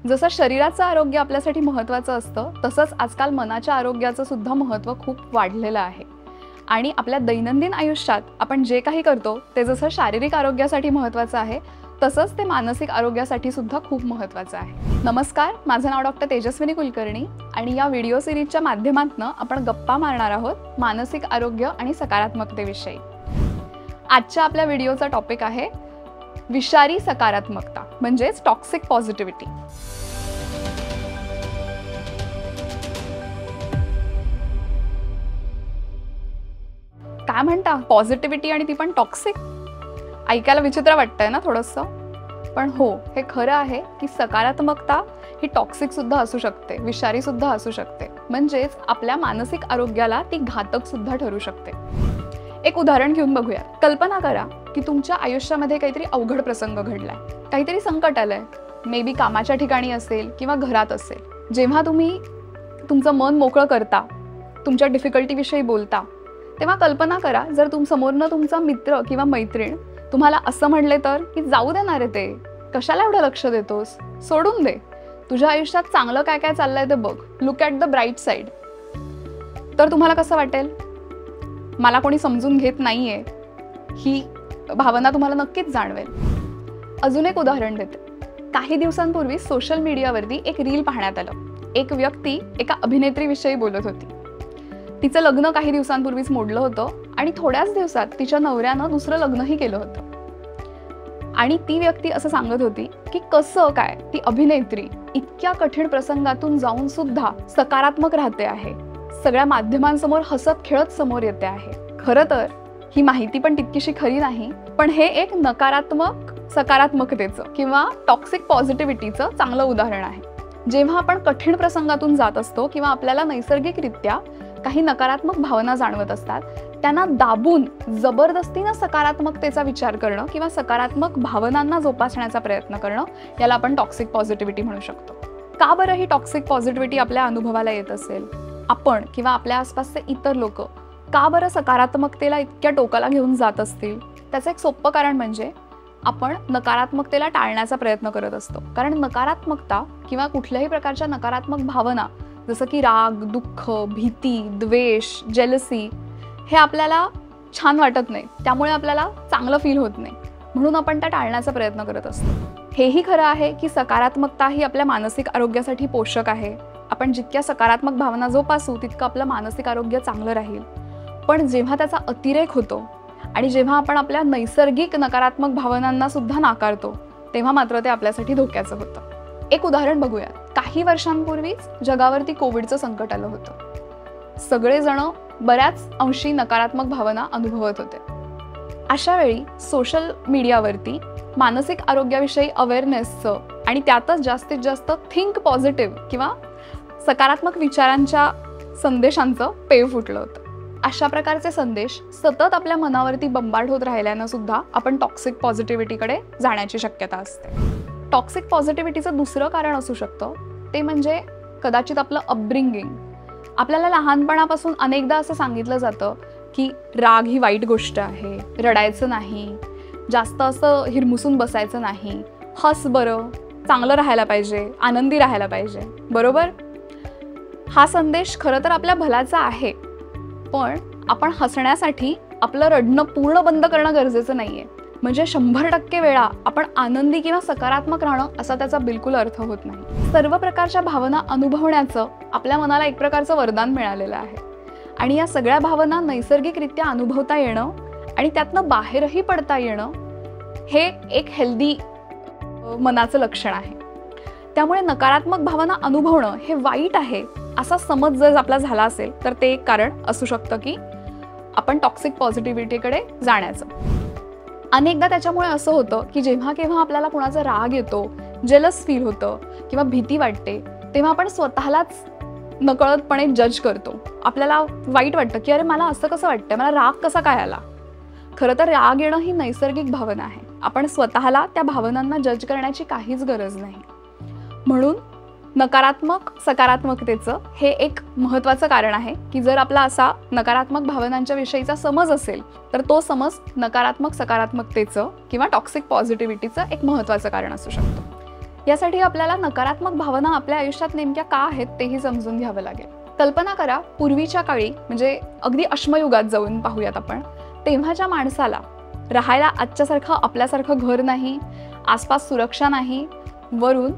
जसं शरीराचं आरोग्य आपल्यासाठी महत्त्वाचं असतं, तसंच आजकाल मनाच्या आरोग्याचं सुद्धा महत्त्व खूप वाढलेलं आहे. आणि आपल्या दैनंदिन आयुष्यात आपण जे काही करतो ते जसं शारीरिक आरोग्यासाठी महत्त्वाचं आहे, तसंच ते मानसिक आरोग्यासाठी सुद्धा खूप महत्त्वाचं आहे. नमस्कार, माझं नाव डॉक्टर तेजस्विनी कुलकर्णी आणि या व्हिडिओ सिरीजच्या माध्यमातून आपण गप्पा मारणार आहोत मानसिक आरोग्य आणि सकारात्मकतेविषयी. आजच्या आपल्या व्हिडिओचा टॉपिक आहे विषारी सकारात्मकता, म्हणजेच टॉक्सिक पॉझिटिव्हिटी. काय म्हणता, पॉझिटिव्हिटी आणि ती पण टॉक्सिक? ऐकायला विचित्र वाटतंय ना थोडंसं, पण हो, हे खरं आहे की सकारात्मकता ही टॉक्सिक सुद्धा असू शकते, विषारी सुद्धा असू शकते. म्हणजेच आपल्या मानसिक आरोग्याला ती घातक सुद्धा ठरू शकते. एक उदाहरण घेऊन बघूया. कल्पना करा की तुमच्या आयुष्यामध्ये काहीतरी अवघड प्रसंग घडलाय, काहीतरी संकट आलंय. मे बी कामाच्या ठिकाणी असेल किंवा घरात असेल. जेव्हा तुम्ही तुमचं मन मोकळं करता, तुमच्या डिफिकल्टीविषयी बोलता, तेव्हा कल्पना करा जर समोरनं तुमचा मित्र किंवा मैत्रीण तुम्हाला असं म्हणले तर की जाऊ देणार आहे ते, कशाला एवढं लक्ष देतोस, सोडून दे, तुझ्या आयुष्यात चांगलं काय काय चाललंय ते बघ, look at the bright side. तर तुम्हाला कसं वाटेल? मला कोणी समजून घेत नाहीये ही भावना तुम्हाला नक्कीच जाणवेल. अजून एक उदाहरण देते. काही दिवसांपूर्वी सोशल मीडियावरती एक रील पाहण्यात आलं. एक व्यक्ती एका अभिनेत्रीविषयी बोलत होती. तिचं लग्न काही दिवसांपूर्वीच मोडलं होतं आणि थोड्याच दिवसात तिच्या नवऱ्यानं दुसरं लग्नही केलं होतं. आणि ती व्यक्ती असं सांगत होती की कसं काय ती अभिनेत्री इतक्या कठीण प्रसंगातून जाऊन सुद्धा सकारात्मक राहते आहे, सगळ्या माध्यमांसमोर हसत खेळत समोर येते आहे. खरं तर ही माहिती पण तितकीशी खरी नाही, पण हे एक नकारात्मक सकारात्मकतेचं किंवा टॉक्सिक पॉझिटिव्हिटीचं चांगलं उदाहरण आहे. जेव्हा आपण कठीण प्रसंगातून जात असतो किंवा आपल्याला नैसर्गिकरित्या काही नकारात्मक भावना जाणवत असतात, त्यांना दाबून जबरदस्तीनं सकारात्मकतेचा विचार करणं किंवा सकारात्मक भावनांना जोपासण्याचा प्रयत्न करणं, याला आपण टॉक्सिक पॉझिटिव्हिटी म्हणू शकतो. का बरं ही टॉक्सिक पॉझिटिव्हिटी आपल्या अनुभवाला येत असेल? आपण किंवा आपल्या आसपासचे इतर लोक का बरं सकारात्मकतेला इतक्या टोकाला घेऊन जात असतील? त्याचं एक सोपं कारण म्हणजे आपण नकारात्मकतेला टाळण्याचा प्रयत्न करत असतो. कारण नकारात्मकता किंवा कुठल्याही प्रकारच्या नकारात्मक भावना जसं की राग, दुःख, भीती, द्वेष, जेलसी हे आपल्याला छान वाटत नाही, त्यामुळे आपल्याला चांगलं फील होत नाही, म्हणून आपण त्या टाळण्याचा प्रयत्न करत असतो. हेही खरं आहे की सकारात्मकता ही आपल्या मानसिक आरोग्यासाठी पोषक आहे. आपण जितक्या सकारात्मक भावना जोपासू तितकं आपलं मानसिक आरोग्य चांगलं राहील. पण जेव्हा त्याचा अतिरेक होतो आणि जेव्हा आपण आपल्या नैसर्गिक नकारात्मक भावनांना सुद्धा नाकारतो, तेव्हा मात्र ते आपल्यासाठी धोक्याचं होतं. एक उदाहरण बघूया. काही वर्षांपूर्वीच जगावरती कोविडचं संकट आलं होतं. सगळेजण बऱ्याच अंशी नकारात्मक भावना अनुभवत होते. अशा वेळी सोशल मीडियावरती मानसिक आरोग्याविषयी अवेअरनेसचं आणि त्यातच जास्तीत जास्त थिंक पॉझिटिव्ह किंवा सकारात्मक विचारांच्या संदेशांचं पेव फुटलं होतं. अशा प्रकारचे संदेश सतत आपल्या मनावरती बंबार्ड होत राहिल्यानं सुद्धा आपण टॉक्सिक पॉझिटिव्हिटीकडे जाण्याची शक्यता असते. टॉक्सिक पॉझिटिव्हिटीचं दुसरं कारण असू शकतं ते म्हणजे कदाचित आपलं अपब्रिंगिंग. आपल्याला लहानपणापासून अनेकदा असं सांगितलं जातं की राग ही वाईट गोष्ट आहे, रडायचं नाही, जास्त असं हिरमुसून बसायचं नाही, हस बरं, चांगलं राहायला पाहिजे, आनंदी राहायला पाहिजे. बरोबर? हा संदेश खरं तर आपल्या भल्याचा आहे, पण आपण हसण्यासाठी आपलं रडणं पूर्ण बंद करणं गरजेचं नाहीये. म्हणजे 100% वेळा आपण आनंदी किंवा सकारात्मक राहणं असा त्याचा बिलकुल अर्थ होत नाही. सर्व प्रकारच्या भावना अनुभवण्याचं आपल्या मनाला एक प्रकारचं वरदान मिळालेलं आहे आणि या सगळ्या भावना नैसर्गिकरित्या अनुभवता येणं आणि त्यातनं बाहेरही पडता येणं हे एक हेल्दी मनाचं लक्षण आहे. त्यामुळे नकारात्मक भावना अनुभवणं हे वाईट आहे असा समज जर आपला झाला असेल तर ते एक कारण असू शकतं की आपण टॉक्सिक पॉझिटिव्हिटीकडे जाण्याचं. अनेकदा त्याच्यामुळे असं होतं की जेव्हा केव्हा आपल्याला कुणाचा राग येतो, जेलस फील होतं किंवा भीती वाटते, तेव्हा आपण स्वतःलाच नकळतपणे जज करतो. आपल्याला वाईट वाटतं की अरे मला असं कसं वाटतं, मला राग कसा काय आला. खरं तर राग येणं ही नैसर्गिक भावना आहे. आपण स्वतःला त्या भावनांना जज करण्याची काहीच गरज नाही. म्हणून नकारात्मक सकारात्मकतेचं हे एक महत्त्वाचं कारण आहे की जर आपला असा नकारात्मक भावनांच्या विषयीचा समज असेल तर तो समज नकारात्मक सकारात्मकतेचं किंवा टॉक्सिक पॉझिटिव्हिटीचं एक महत्त्वाचं कारण असू शकतो. यासाठी आपल्याला नकारात्मक भावना आपल्या आयुष्यात नेमक्या का आहेत तेही समजून घ्यावं लागेल. कल्पना करा, पूर्वीच्या काळी म्हणजे अगदी अश्मयुगात जाऊन पाहूयात आपण, तेव्हाच्या माणसाला राहायला आजच्यासारखं आपल्यासारखं घर नाही, आसपास सुरक्षा नाही, वरून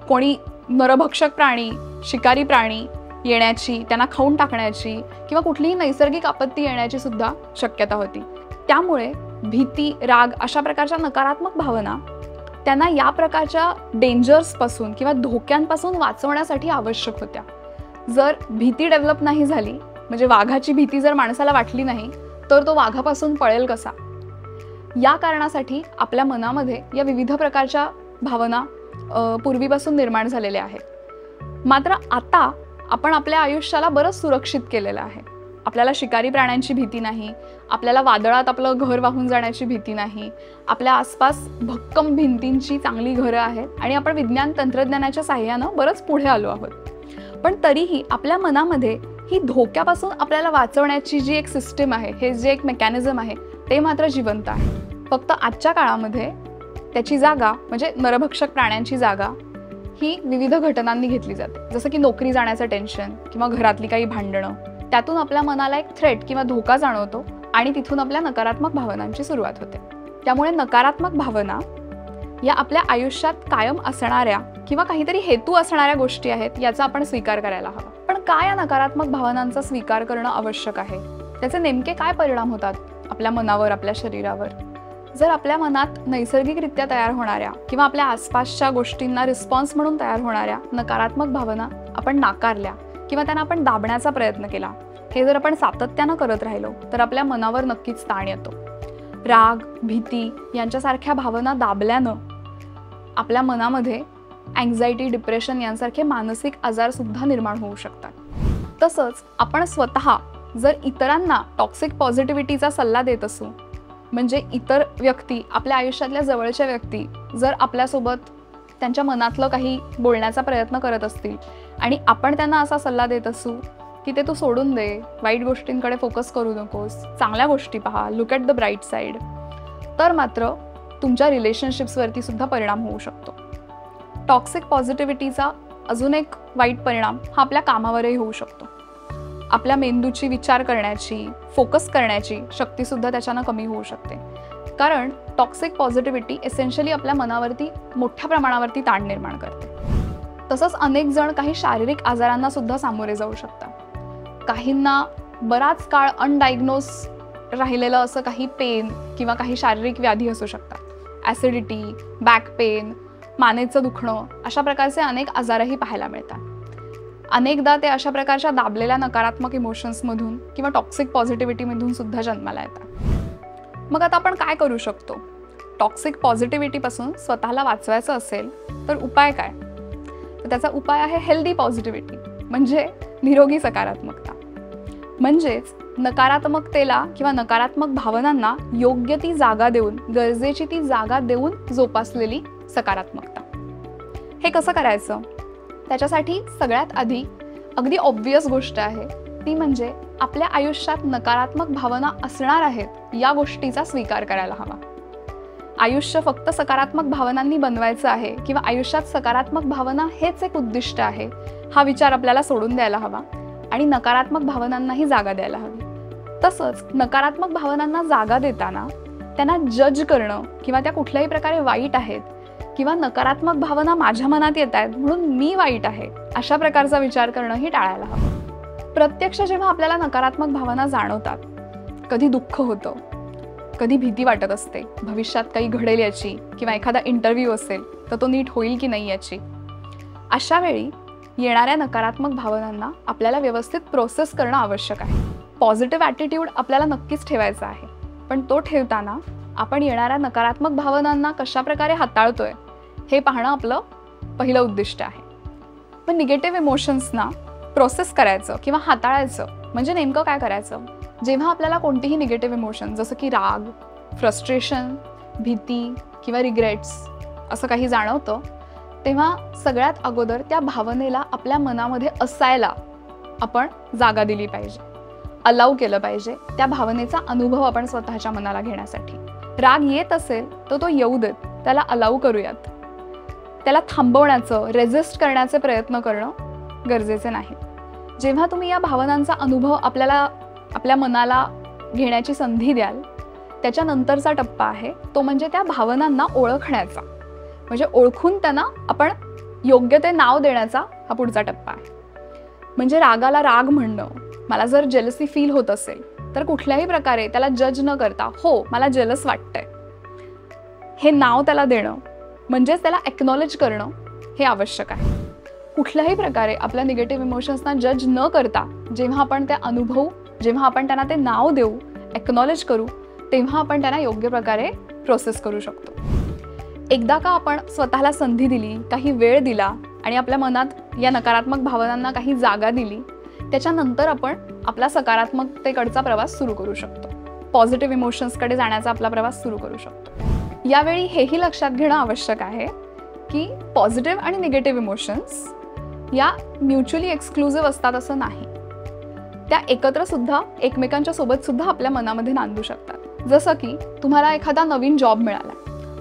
कोणी नरभक्षक प्राणी, शिकारी प्राणी येण्याची, त्यांना खाऊन टाकण्याची किंवा कुठलीही नैसर्गिक आपत्ती येण्याची सुद्धा शक्यता होती. त्यामुळे भीती, राग अशा प्रकारच्या नकारात्मक भावना त्यांना या प्रकारच्या डेंजर्सपासून किंवा धोक्यांपासून वाचवण्यासाठी आवश्यक होत्या. जर भीती डेव्हलप नाही झाली, म्हणजे वाघाची भीती जर माणसाला वाटली नाही, तर तो वाघापासून पळेल कसा? या कारणासाठी आपल्या मनामध्ये या विविध प्रकारच्या भावना पूर्वीपासून निर्माण झालेल्या आहेत. मात्र आता आपण आपल्या आयुष्याला बरंच सुरक्षित केलेलं आहे. आपल्याला शिकारी प्राण्यांची भीती नाही, आपल्याला वादळात आपलं घर वाहून जाण्याची भीती नाही, आपल्या आसपास भक्कम भिंतींची चांगली घरं आहेत आणि आपण विज्ञान तंत्रज्ञानाच्या साहाय्यानं बरंच पुढे आलो आहोत. पण तरीही आपल्या मनामध्ये ही धोक्यापासून आपल्याला वाचवण्याची जी एक सिस्टीम आहे, हे जे एक मेकॅनिझम आहे, ते मात्र जिवंत आहे. फक्त आजच्या काळामध्ये त्याची जागा म्हणजे नरभक्षक प्राण्यांची जागा ही विविध घटनांनी घेतली जाते. जसं की नोकरी जाण्याचं टेन्शन किंवा घरातली काही भांडणं, त्यातून आपल्या मनाला एक थ्रेट किंवा धोका जाणवतो आणि तिथून आपल्या नकारात्मक भावनांची सुरुवात होते. त्यामुळे नकारात्मक भावना या आपल्या आयुष्यात कायम असणाऱ्या किंवा काहीतरी हेतू असणाऱ्या गोष्टी आहेत, याचा आपण स्वीकार करायला हवा. पण काय या नकारात्मक भावनांचा स्वीकार करणं आवश्यक आहे? त्याचे नेमके काय परिणाम होतात आपल्या मनावर, आपल्या शरीरावर? जर आपल्या मनात नैसर्गिकरित्या तयार होणाऱ्या किंवा आपल्या आसपासच्या गोष्टींना रिस्पॉन्स म्हणून तयार होणाऱ्या नकारात्मक भावना आपण नाकारल्या किंवा त्यांना आपण दाबण्याचा प्रयत्न केला, हे जर आपण सातत्यानं करत राहिलो, तर आपल्या मनावर नक्कीच ताण येतो. राग, भीती यांच्यासारख्या भावना दाबल्यानं आपल्या मनामध्ये अँक्झायटी, डिप्रेशन यांसारखे मानसिक आजार सुद्धा निर्माण होऊ शकतात. तसंच आपण स्वतः जर इतरांना टॉक्सिक पॉझिटिव्हिटीचा सल्ला देत असू, म्हणजे इतर व्यक्ती, आपल्या आयुष्यातल्या जवळच्या व्यक्ती जर आपल्यासोबत त्यांच्या मनातलं काही बोलण्याचा प्रयत्न करत असतील आणि आपण त्यांना असा सल्ला देत असू की ते तू सोडून दे, वाईट गोष्टींकडे फोकस करू नकोस, चांगल्या गोष्टी पहा, look at the bright side, तर मात्र तुमच्या रिलेशनशिप्सवरती सुद्धा परिणाम होऊ शकतो. टॉक्सिक पॉझिटिव्हिटीचा अजून एक वाईट परिणाम हा आपल्या कामावरही होऊ शकतो. आपल्या मेंदूची विचार करण्याची, फोकस करण्याची शक्तीसुद्धा त्याच्यानं कमी होऊ शकते. कारण टॉक्सिक पॉझिटिव्हिटी एसेन्शियली आपल्या मनावरती मोठ्या प्रमाणावरती ताण निर्माण करते. तसंच अनेक जण काही शारीरिक आजारांना सुद्धा सामोरे जाऊ शकतात. काहींना बराच काळ अनडायग्नोज राहिलेलं असं काही पेन किंवा काही शारीरिक व्याधी असू शकतात. ॲसिडिटी, बॅक पेन, मानेचं दुखणं अशा प्रकारचे अनेक आजारही पाहायला मिळतात. अनेकदा ते अशा प्रकारच्या दाबलेल्या नकारात्मक इमोशन्समधून किंवा टॉक्सिक पॉझिटिव्हिटीमधून सुद्धा जन्माला येतात. मग आता आपण काय करू शकतो? टॉक्सिक पॉझिटिव्हिटीपासून स्वतःला वाचवायचं असेल तर उपाय काय? तर त्याचा उपाय आहे हेल्दी पॉझिटिव्हिटी, म्हणजे निरोगी सकारात्मकता. म्हणजेच नकारात्मकतेला किंवा नकारात्मक भावनांना योग्य ती जागा देऊन, गरजेची ती जागा देऊन जोपासलेली सकारात्मकता. हे कसं करायचं? त्याच्यासाठी सगळ्यात आधी अगदी ऑब्व्हियस गोष्ट आहे, ती म्हणजे आपल्या आयुष्यात नकारात्मक भावना असणार आहेत या गोष्टीचा स्वीकार करायला हवा. आयुष्य फक्त सकारात्मक भावनांनी बनवायचं आहे किंवा आयुष्यात सकारात्मक भावना हेच एक उद्दिष्ट आहे, हा विचार आपल्याला सोडून द्यायला हवा आणि नकारात्मक भावनांनाही जागा द्यायला हवी. तसंच नकारात्मक भावनांना जागा देताना त्यांना जज करणं किंवा त्या कुठल्याही प्रकारे वाईट आहेत किंवा नकारात्मक भावना माझ्या मनात येत आहेत म्हणून मी वाईट आहे, अशा प्रकारचा विचार करणंही टाळायला हवं. प्रत्यक्ष जेव्हा आपल्याला नकारात्मक भावना जाणवतात, कधी दुःख होतं, कधी भीती वाटत असते भविष्यात काही घडेल याची किंवा एखादा इंटरव्ह्यू असेल तर तो नीट होईल की नाही याची, अशा वेळी येणाऱ्या नकारात्मक भावनांना आपल्याला व्यवस्थित प्रोसेस करणं आवश्यक आहे. पॉझिटिव्ह ॲटिट्यूड आपल्याला नक्कीच ठेवायचा आहे, पण तो ठेवताना आपण येणाऱ्या नकारात्मक भावनांना कशा प्रकारे हाताळतोय हे पाहणं आपलं पहिलं उद्दिष्ट आहे. पण निगेटिव्ह इमोशन्सना प्रोसेस करायचं किंवा हाताळायचं म्हणजे नेमकं काय करायचं? जेव्हा आपल्याला कोणतीही निगेटिव्ह इमोशन जसं की राग, फ्रस्ट्रेशन, भीती किंवा रिग्रेट्स असं काही जाणवतं, तेव्हा सगळ्यात अगोदर त्या भावनेला आपल्या मनामध्ये असायला आपण जागा दिली पाहिजे, अलाउ केलं पाहिजे. त्या भावनेचा अनुभव आपण स्वतःच्या मनाला घेण्यासाठी. राग येत असेल तर तो येऊ देत, त्याला अलाउ करूयात. त्याला थांबवण्याचं, रेजिस्ट करण्याचे प्रयत्न करणं गरजेचे नाही. जेव्हा तुम्ही या भावनांचा अनुभव आपल्या मनाला घेण्याची संधी द्याल, त्याच्यानंतरचा टप्पा आहे तो म्हणजे त्या भावनांना ओळखण्याचा, म्हणजे ओळखून त्यांना आपण योग्य ते नाव देण्याचा हा पुढचा टप्पा आहे. म्हणजे रागाला राग म्हणणं, मला जर जेलसी फील होत असेल तर कुठल्याही प्रकारे त्याला जज न करता, हो मला जेलस वाटतंय, हे नाव त्याला देणं, म्हणजेच त्याला एक्नॉलेज करणं हे आवश्यक आहे. कुठल्याही प्रकारे आपल्या निगेटिव्ह इमोशन्सना जज न करता जेव्हा आपण ते अनुभवू, जेव्हा आपण त्यांना ते नाव देऊ, एक्नॉलेज करू, तेव्हा आपण त्यांना योग्य प्रकारे प्रोसेस करू शकतो. एकदा का आपण स्वतःला संधी दिली, काही वेळ दिला आणि आपल्या मनात या नकारात्मक भावनांना काही जागा दिली, त्याच्यानंतर आपण आपला सकारात्मकतेकडचा प्रवास सुरू करू शकतो. पॉझिटिव्ह इमोशन्सकडे जाण्याचा आपला प्रवास सुरू करू शकतो. यावेळी हेही लक्षात घेणं आवश्यक आहे की पॉझिटिव्ह आणि निगेटिव्ह इमोशन्स या म्युच्युअली एक्सक्लुझिव्ह असतात असं नाही. त्या एकत्र सुद्धा एकमेकांच्या सोबत सुद्धा आपल्या मनामध्ये नांदू शकतात. जसं की तुम्हाला एखादा नवीन जॉब मिळाला,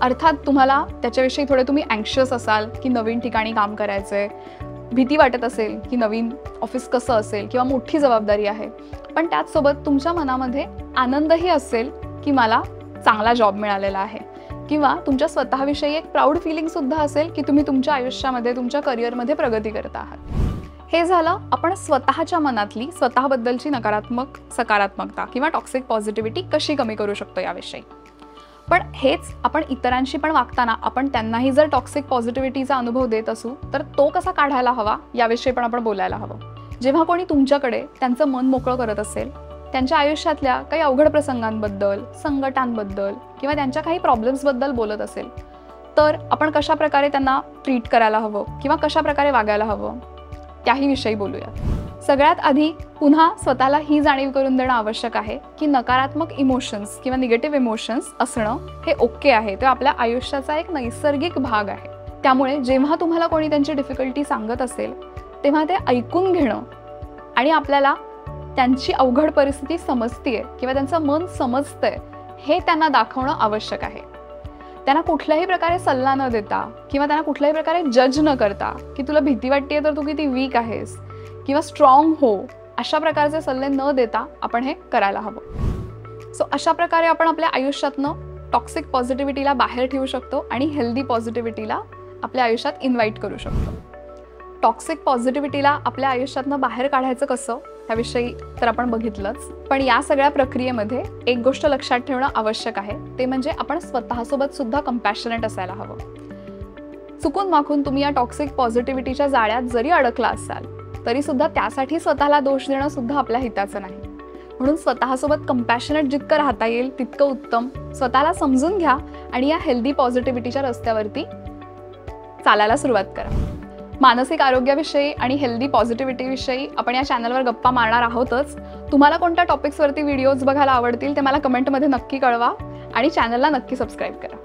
अर्थात तुम्हाला त्याच्याविषयी थोडे तुम्ही अँक्शियस असाल की नवीन ठिकाणी काम करायचंय, भीती वाटत असेल की नवीन ऑफिस कसं असेल किंवा मोठी जबाबदारी आहे, पण त्याचसोबत तुमच्या मनामध्ये आनंदही असेल की मला चांगला जॉब मिळालेला आहे, किंवा तुमच्या स्वतःविषयी एक प्राऊड फिलिंग सुद्धा असेल की तुम्ही तुमच्या आयुष्यामध्ये, तुमच्या करिअरमध्ये प्रगती करत आहात. हे झालं आपण स्वतःच्या मनातली, स्वतःबद्दलची नकारात्मक सकारात्मकता किंवा टॉक्सिक पॉझिटिव्हिटी कशी कमी करू शकतो याविषयी. पण हेच आपण इतरांशी पण वागताना आपण त्यांनाही जर टॉक्सिक पॉझिटिव्हिटीचा अनुभव देत असू तर तो कसा काढायला हवा याविषयी पण आपण बोलायला हवं. जेव्हा कोणी तुमच्याकडे त्यांचं मन मोकळं करत असेल, त्यांच्या आयुष्यातल्या काही अवघड प्रसंगांबद्दल, संकटांबद्दल किंवा त्यांच्या काही प्रॉब्लेम्सबद्दल बोलत असेल, तर आपण कशा प्रकारे त्यांना ट्रीट करायला हवं किंवा कशा प्रकारे वागायला हवं त्याही विषयी बोलूया. सगळ्यात आधी पुन्हा स्वतःला ही जाणीव करून देणं आवश्यक आहे की नकारात्मक इमोशन्स किंवा निगेटिव्ह इमोशन्स असणं हे ओके आहे, ते आपल्या आयुष्याचा एक नैसर्गिक भाग आहे. त्यामुळे जेव्हा तुम्हाला कोणी त्यांची डिफिकल्टी सांगत असेल तेव्हा ते ऐकून घेणं आणि आपल्याला त्यांची अवघड परिस्थिती समजतीये किंवा त्यांचं मन समजतंय हे त्यांना दाखवणं आवश्यक आहे. त्यांना कुठल्याही प्रकारे सल्ला न देता किंवा त्यांना कुठल्याही प्रकारे जज न करता की तुला भीती वाटतेय तर तू किती वीक आहेस किंवा स्ट्रॉंग हो, अशा प्रकारचे सल्ले न देता आपण हे करायला हवं. सो अशा प्रकारे आपण आपल्या आयुष्यातनं टॉक्सिक पॉझिटिव्हिटीला बाहेर ठेवू शकतो आणि हेल्दी पॉझिटिव्हिटीला आपल्या आयुष्यात इन्व्हाइट करू शकतो. टॉक्सिक पॉझिटिव्हिटीला आपल्या आयुष्यातनं बाहेर काढायचं कसं ह्याविषयी तर आपण बघितलंच, पण या सगळ्या प्रक्रियेमध्ये एक गोष्ट लक्षात ठेवणं आवश्यक आहे, ते म्हणजे आपण स्वतःसोबत सुद्धा कंपॅशनेट असायला हवं. चुकून माखून तुम्ही या टॉक्सिक पॉझिटिव्हिटीच्या जाळ्यात जरी अडकला असाल तरी सुद्धा त्यासाठी स्वतःला दोष देणं सुद्धा आपल्या हिताचं नाही. म्हणून स्वतःसोबत कंपॅशनेट जितकं राहता येईल तितकं उत्तम. स्वतःला समजून घ्या आणि या हेल्दी पॉझिटिव्हिटीच्या रस्त्यावरती चालायला सुरुवात करा. मानसिक आरोग्याविषयी आणि हेल्दी पॉझिटिव्हिटीविषयी आपण या चॅनलवर गप्पा मारणार आहोतच. तुम्हाला कोणत्या टॉपिक्सवरती व्हिडिओज बघायला आवडतील ते मला कमेंटमध्ये नक्की कळवा आणि चॅनलला नक्की सबस्क्राईब करा.